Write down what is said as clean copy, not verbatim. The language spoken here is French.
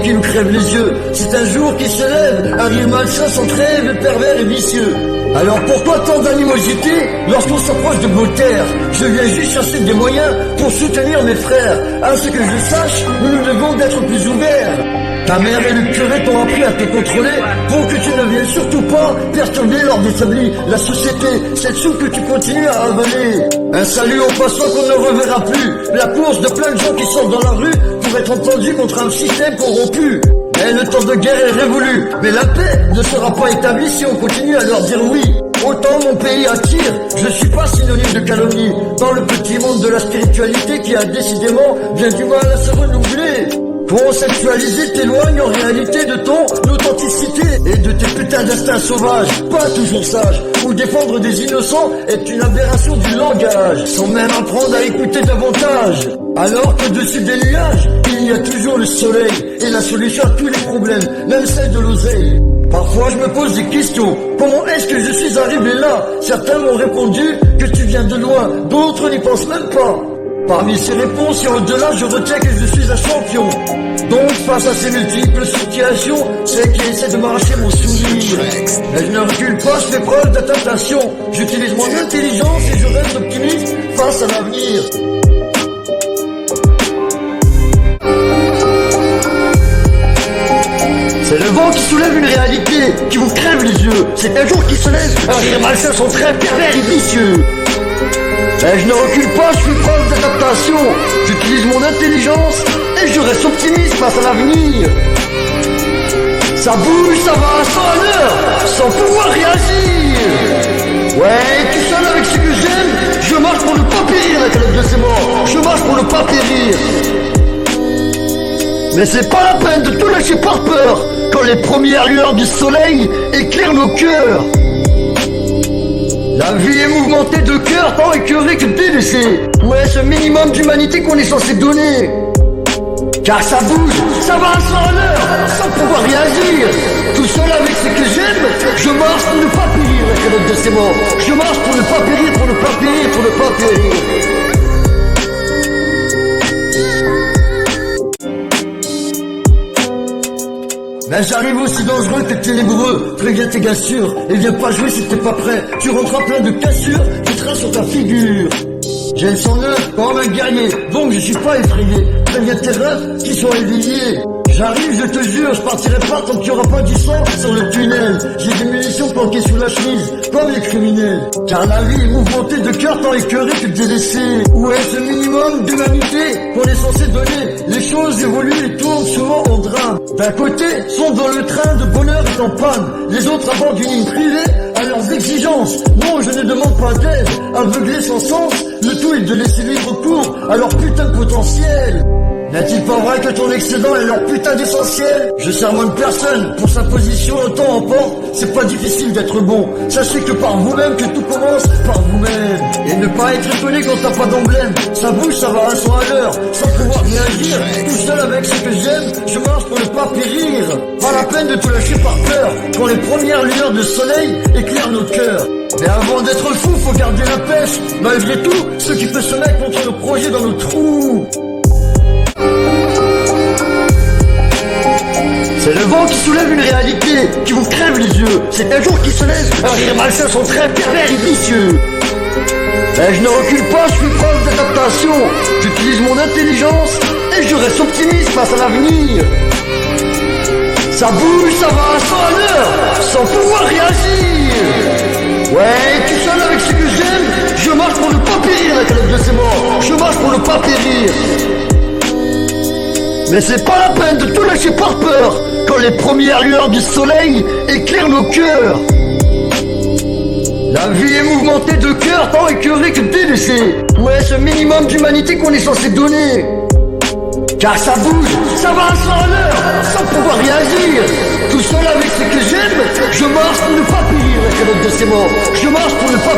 Qui nous crève les yeux. C'est un jour qui se lève, un rire malsain sans trêve, pervers et vicieux. Alors pourquoi tant d'animosité lorsqu'on s'approche de beaux terres? Je viens juste chercher des moyens pour soutenir mes frères. À ce que je sache, nous devons d'être plus ouverts. Ta mère et le curé t'ont appris à te contrôler pour que tu ne viennes surtout pas perturber l'ordre établi, la société, cette soupe que tu continues à avaler. Un salut aux passants qu'on ne reverra plus, la course de plein de gens qui sortent dans la rue pour être entendus contre un système corrompu. Mais le temps de guerre est révolu, mais la paix ne sera pas établie si on continue à leur dire oui. Autant mon pays attire, je suis pas synonyme de calomnie, dans le petit monde de la spiritualité qui a décidément bien du mal à se renouveler. Conceptualiser t'éloigne en réalité de ton authenticité et de tes putains d'instincts sauvages, pas toujours sages, où défendre des innocents est une aberration du langage, sans même apprendre à écouter davantage. Alors qu'au-dessus des nuages, il y a toujours le soleil et la solution à tous les problèmes, même celle de l'oseille. Parfois je me pose des questions, comment est-ce que je suis arrivé là? Certains m'ont répondu que tu viens de loin, d'autres n'y pensent même pas. Parmi ces réponses et au-delà, je retiens que je suis un champion. Donc face à ces multiples situations, c'est qui essaie de m'arracher mon sourire. Mais je ne recule pas, je fais preuve d'adaptation. J'utilise mon intelligence et je reste optimiste face à l'avenir. C'est le vent qui soulève une réalité, qui vous crève les yeux. C'est un jour qui se lève, un rire malsain son très pervers et vicieux. Et je ne recule pas, je fais preuve d'adaptation. J'utilise mon intelligence et je reste optimiste face à l'avenir. Ça bouge, ça va à 100 à l'heure, sans pouvoir réagir. Ouais, tout seul avec ce que j'aime, je marche pour ne pas périr la calotte de ces morts. Je marche pour ne pas périr. Mais c'est pas la peine de tout lâcher par peur, quand les premières lueurs du soleil éclairent nos cœurs. La vie est mouvementée de cœur, tant écœuré que délaissé. Ouais, ce minimum d'humanité qu'on est censé donner. Car ça bouge, ça va à 100 à l'heure, sans pouvoir réagir. Tout seul avec ce que j'aime, je marche pour ne pas périr la calotte de ces morts. Je marche pour ne pas périr, pour ne pas périr, pour ne pas périr. Mais j'arrive aussi dangereux que ténébreux. Préviens tes gars sûrs et viens pas jouer si t'es pas prêt. Tu rentres plein de cassures, tu traces sur ta figure. J'ai le sang neuf comme un guerrier, donc je suis pas effrayé. Préviens tes refs qui sont éveillés. J'arrive, je te jure, je partirai pas tant qu'il y aura pas du sang sur le tunnel. J'ai des munitions planquées sous la chemise, comme les criminels. Car la vie est mouvementée de cœur tant écœuré que délaissé. Où est ce minimum d'humanité qu'on est censé donner? Les choses évoluent et tournent souvent en drame. D'un côté, sont dans le train de bonheur est en panne. Les autres abordent une ligne privée à leurs exigences. Non, je ne demande pas d'aide, aveuglé sans sens. Le tout est de laisser libre cours à leur putain de potentiel. N'est-il pas vrai que ton excédent est leur putain d'essentiel? Je sermonne personne, pour sa position le temps emporte. C'est pas difficile d'être bon, sachez que par vous-même que tout commence par vous-même. Et ne pas être étonné quand t'as pas d'emblème. Ça bouge, ça va à 100 à l'heure, sans pouvoir réagir. Tout seul avec ce que j'aime, je marche pour ne pas périr. Pas la peine de te lâcher par peur, quand les premières lueurs de soleil éclairent nos cœurs. Mais avant d'être fou, faut garder la pêche. Malgré tout, ce qui peut se mettre contre nos projets dans nos trous. C'est le vent qui soulève une réalité, qui vous crève les yeux. C'est un jour qui se lève, un rire malsain son très pervers et vicieux. Et je ne recule pas, je fais preuve d'adaptation. J'utilise mon intelligence et je reste optimiste face à l'avenir. Ça bouge, ça va à 100 à l'heure, sans pouvoir réagir. Ouais, tout seul avec ce que j'aime, je marche pour ne pas périr la calotte de ces morts. Je marche pour ne pas périr. Mais c'est pas la peine de tout lâcher par peur, quand les premières lueurs du soleil éclairent nos cœurs. La vie est mouvementée de cœur, tant écœuré que délaissé. Ouais, ce minimum d'humanité qu'on est censé donner. Car ça bouge, ça va à 100 à l'heure, sans pouvoir réagir. Tout seul crevettes de ces morts. Je marche pour ne pas